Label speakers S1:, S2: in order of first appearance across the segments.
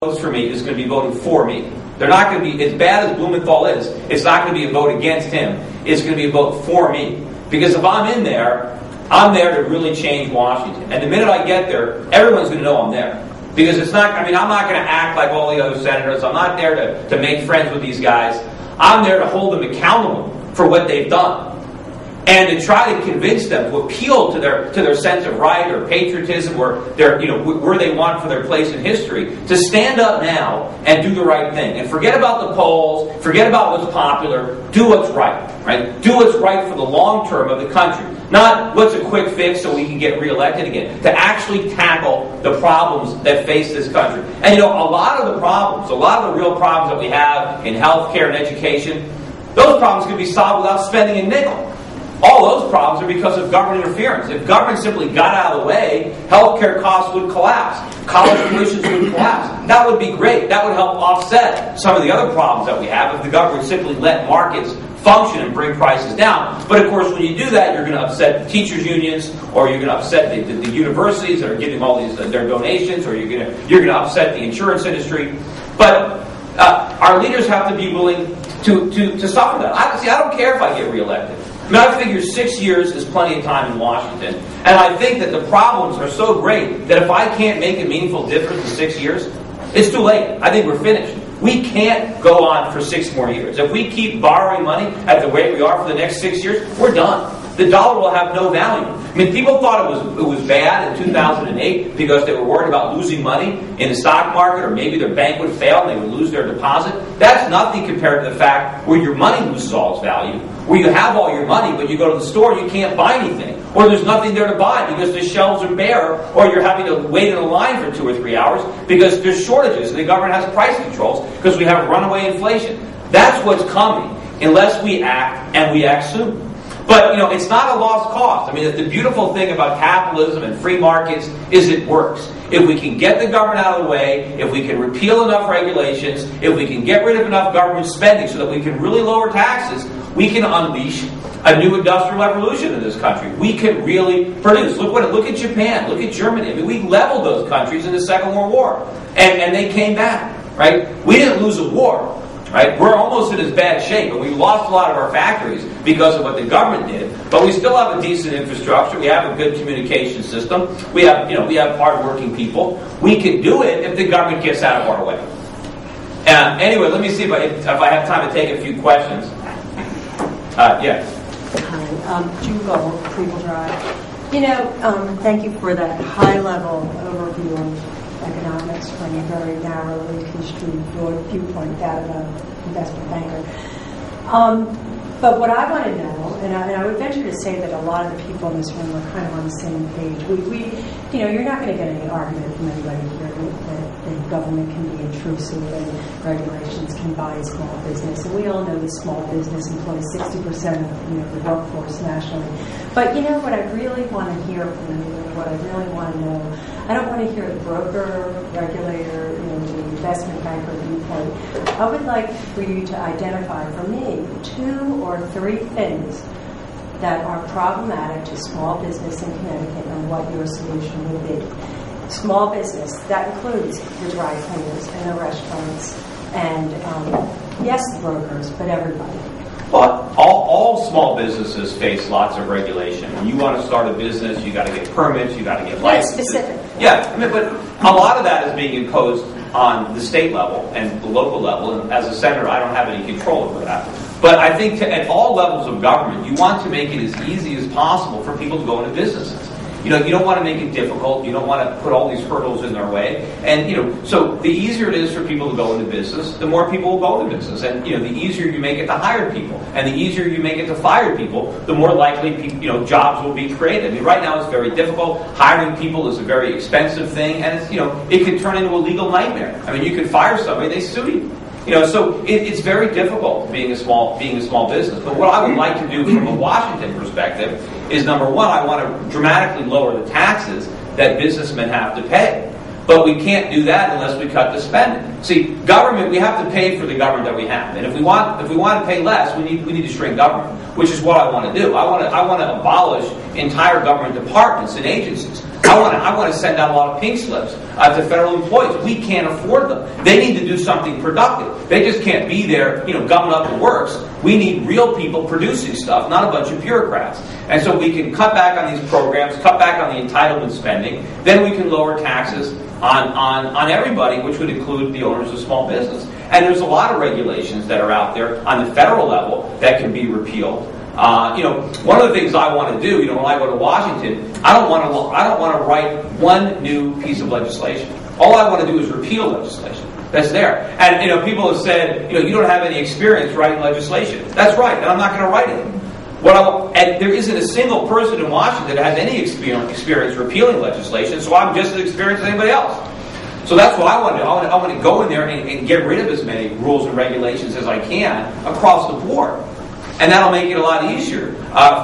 S1: votes for me is going to be voting for me. They're not going to be, as bad as Blumenthal is, it's not going to be a vote against him. It's going to be a vote for me. Because if I'm in there, I'm there to really change Washington. And the minute I get there, everyone's going to know I'm there. Because it's not, I'm not going to act like all the other senators. I'm not there to make friends with these guys. I'm there to hold them accountable for what they've done. And to try to convince them, to appeal to their sense of right or patriotism or their, where they want for their place in history, to stand up now and do the right thing. And forget about the polls, forget about what's popular, do what's right? Do what's right for the long term of the country. Not what's a quick fix so we can get reelected again. To actually tackle the problems that face this country. And a lot of the problems, a lot of the real problems that we have in healthcare and education, those problems can be solved without spending a nickel. All those problems are because of government interference. If government simply got out of the way, healthcare costs would collapse. College tuitions would collapse. That would be great. That would help offset some of the other problems that we have if the government simply let markets function and bring prices down. But of course, when you do that, you're going to upset the teachers' unions, or you're going to upset the universities that are giving all these their donations, or you're going to upset the insurance industry. But our leaders have to be willing to suffer that. I don't care if I get reelected. I figure 6 years is plenty of time in Washington. And I think that the problems are so great that if I can't make a meaningful difference in 6 years, it's too late. I think we're finished. We can't go on for 6 more years. If we keep borrowing money at the rate we are for the next 6 years, we're done. The dollar will have no value. People thought it was bad in 2008 because they were worried about losing money in the stock market, or maybe their bank would fail and they would lose their deposit. That's nothing compared to the fact where your money loses all its value, where you have all your money, but you go to the store and you can't buy anything, or there's nothing there to buy because the shelves are bare, or you're having to wait in a line for 2 or 3 hours because there's shortages and the government has price controls because we have runaway inflation. That's what's coming unless we act, and we act soon. But, it's not a lost cause. The beautiful thing about capitalism and free markets is it works. If we can get the government out of the way, if we can repeal enough regulations, if we can get rid of enough government spending so that we can really lower taxes, we can unleash a new industrial revolution in this country. We can really produce. Look at Japan. Look at Germany. We leveled those countries in the Second World War. And they came back, right? We didn't lose a war. Right? We're almost in as bad shape, and we lost a lot of our factories because of what the government did. But we still have a decent infrastructure. We have a good communication system. We have hardworking people. We can do it if the government gets out of our way. Anyway, let me see if I have time to take a few questions. Yes.
S2: Hi, June Gold, Cleveland Drive. Thank you for that high-level overview of economics from a very narrowly construed viewpoint, that of an investment banker. But what I want to know, and I would venture to say that a lot of the people in this room are kind of on the same page. You're not going to get any argument from anybody here that the government can be intrusive and regulations can buy small business. And we all know that small business employs 60% of the workforce nationally. But what I really want to hear from you, what I really want to know, I don't want to hear the broker, regulator, the investment banker viewpoint. I would like for you to identify for me 2 or 3 things that are problematic to small business in Connecticut and what your solution would be. Small business, that includes the dry cleaners and the restaurants and, yes, the brokers, but everybody.
S1: Well, all small businesses face lots of regulation. When you want to start a business, you got to get permits, you got to get licenses.
S2: Specific.
S1: Yeah, but a lot of that is being imposed on the state level and the local level. And as a senator, I don't have any control over that. But I think at all levels of government, you want to make it as easy as possible for people to go into businesses. You don't want to make it difficult. You don't want to put all these hurdles in their way. And, so the easier it is for people to go into business, the more people will go into business. And, the easier you make it to hire people. And the easier you make it to fire people, the more likely, jobs will be created. Right now it's very difficult. Hiring people is a very expensive thing. And it's, it can turn into a legal nightmare. You could fire somebody, they sue you. So it's very difficult being a small business. But what I would like to do from a Washington perspective is, number one, I want to dramatically lower the taxes that businessmen have to pay. But we can't do that unless we cut the spending. See, government, we have to pay for the government that we have. And if we want to pay less, we need to shrink government, which is what I want to do. I want to abolish entire government departments and agencies. I want to send out a lot of pink slips to federal employees. We can't afford them. They need to do something productive. They just can't be there, gumming up the works. We need real people producing stuff, not a bunch of bureaucrats. And so we can cut back on these programs, cut back on the entitlement spending. Then we can lower taxes on everybody, which would include the owners of small business. And there's a lot of regulations that are out there on the federal level that can be repealed. One of the things I want to do, when I go to Washington, I don't want to write one new piece of legislation. All I want to do is repeal legislation that's there. And people have said, you don't have any experience writing legislation. That's right, and I'm not going to write it. And there isn't a single person in Washington that has any experience repealing legislation, so I'm just as experienced as anybody else. So that's what I want to do. I want to go in there and get rid of as many rules and regulations as I can across the board. And that'll make it a lot easier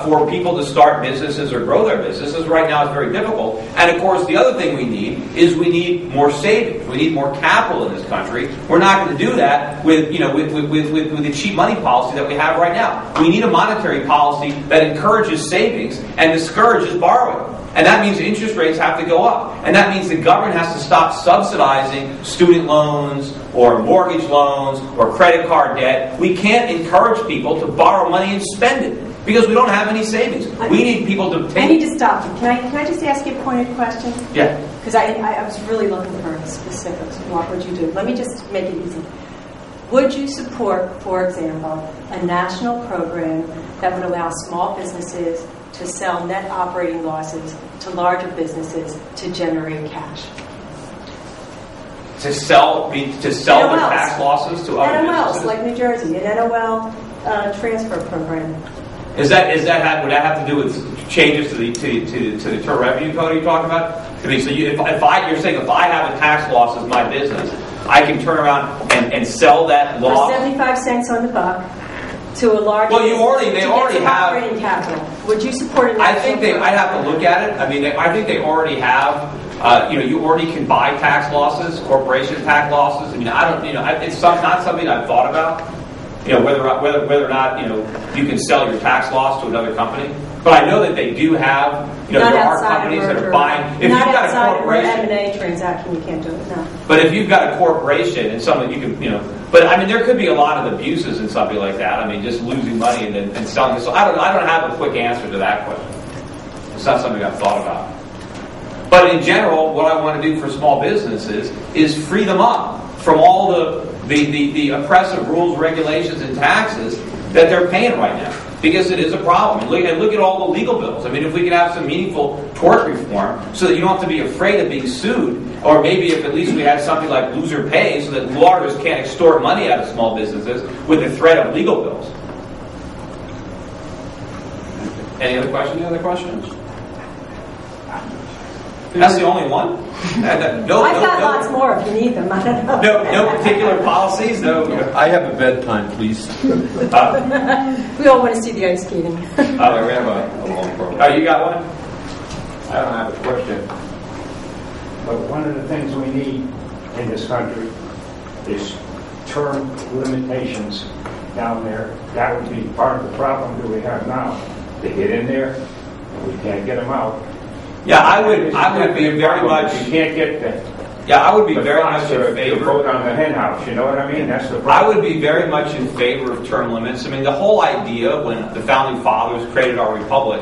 S1: for people to start businesses or grow their businesses. Right now it's very difficult. And of course the other thing we need more savings. We need more capital in this country. We're not going to do that with the cheap money policy that we have right now. We need a monetary policy that encourages savings and discourages borrowing. And that means interest rates have to go up. And that means the government has to stop subsidizing student loans or mortgage loans or credit card debt. We can't encourage people to borrow money and spend it because we don't have any savings. We need people to take...
S2: I need to stop you. Can I just ask you a pointed question?
S1: Yeah.
S2: Because I was really looking for specifics. What would you do? Let me just make it easy. Would you support, for example, a national program that would allow small businesses to sell net operating losses to larger businesses to generate cash?
S1: To sell the tax losses to other businesses?
S2: NOLs, like New Jersey, an NOL transfer program.
S1: Would that have to do with changes to the Internal Revenue Code you're talking about? I mean, so you're saying if I have a tax loss as my business, I can turn around and sell that loss
S2: for 75 cents on the buck to a large.
S1: Well, they already have
S2: operating capital. Would you support it?
S1: I think I'd have to look at it. I mean, I think they already have. You already can buy tax losses, corporation tax losses. I mean, I don't. It's not something I've thought about. Whether or not you can sell your tax loss to another company. But I know that they do have. There are companies that are buying. If you've got a corporation,
S2: M&A transaction, you can't do it. No.
S1: But if you've got a corporation and something you can, But I mean, there could be a lot of abuses in something like that. I mean, just losing money and selling it. So I don't have a quick answer to that question. It's not something I've thought about. But in general, what I want to do for small businesses is free them up from all the oppressive rules, regulations, and taxes that they're paying right now. Because it is a problem. And look at all the legal bills. I mean, if we could have some meaningful tort reform so that you don't have to be afraid of being sued, or maybe if at least we had something like loser pay so that lawyers can't extort money out of small businesses with the threat of legal bills. Any other questions?
S3: Any other questions?
S1: That's the only one?
S2: I've got lots more if you need them. I don't know.
S1: No particular policies? No.
S3: I have a bedtime, please.
S2: We all want to see the ice skating.
S1: We have a long program. Oh, you got one?
S4: I don't have a question. But one of the things we need in this country is term limitations down there. That would be part of the problem that we have now. They get in there, we can't get them out.
S1: Yeah, I would be very much.
S4: You can't get them.
S1: Yeah, I would be very much in favor.
S4: Vote on the hen house. You know what I mean? That's the problem.
S1: I would be very much in favor of term limits. I mean, the whole idea when the founding fathers created our republic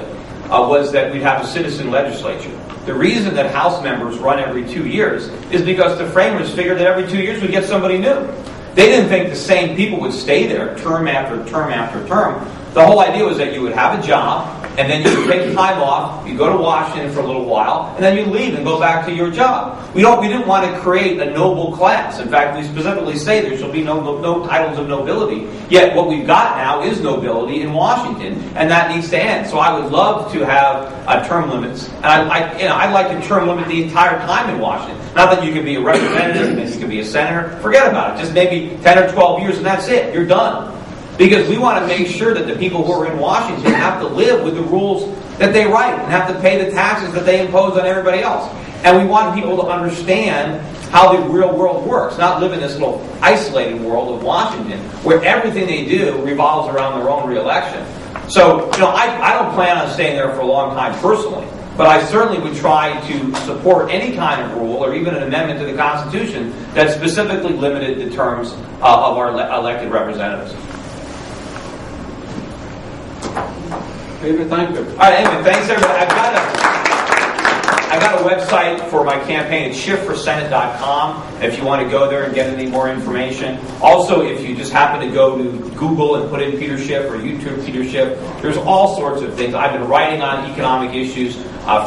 S1: was that we'd have a citizen legislature. The reason that House members run every 2 years is because the framers figured that every 2 years we'd get somebody new. They didn't think the same people would stay there term after term after term. The whole idea was that you would have a job, and then you would take time off, you go to Washington for a little while, and then you leave and go back to your job. We didn't want to create a noble class. In fact, we specifically say there shall be no titles of nobility. Yet what we've got now is nobility in Washington, and that needs to end. So I would love to have term limits. And I'd like to term limit the entire time in Washington. Not that you can be a representative and you can be a senator. Forget about it. Just maybe 10 or 12 years and that's it. You're done. Because we want to make sure that the people who are in Washington have to live with the rules that they write and have to pay the taxes that they impose on everybody else. And we want people to understand how the real world works, not live in this little isolated world of Washington where everything they do revolves around their own re-election. So, I don't plan on staying there for a long time personally. But I certainly would try to support any kind of rule or even an amendment to the Constitution that specifically limited the terms of our elected representatives.
S3: David, thank you.
S1: All right, anyway, thanks everybody. I've got a website for my campaign. It's schiffforsenate.com if you want to go there and get any more information. Also, if you just happen to go to Google and put in Peter Schiff or YouTube Peter Schiff, there's all sorts of things. I've been writing on economic issues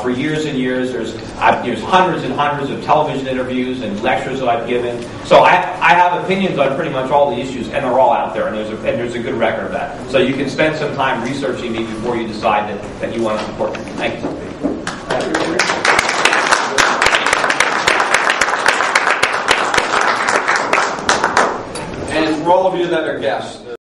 S1: for years and years. There's hundreds and hundreds of television interviews and lectures that I've given. So I have opinions on pretty much all the issues, and they're all out there, and there's a good record of that. So you can spend some time researching me before you decide that you want to support me. Thank you.
S3: And for all of you that are guests,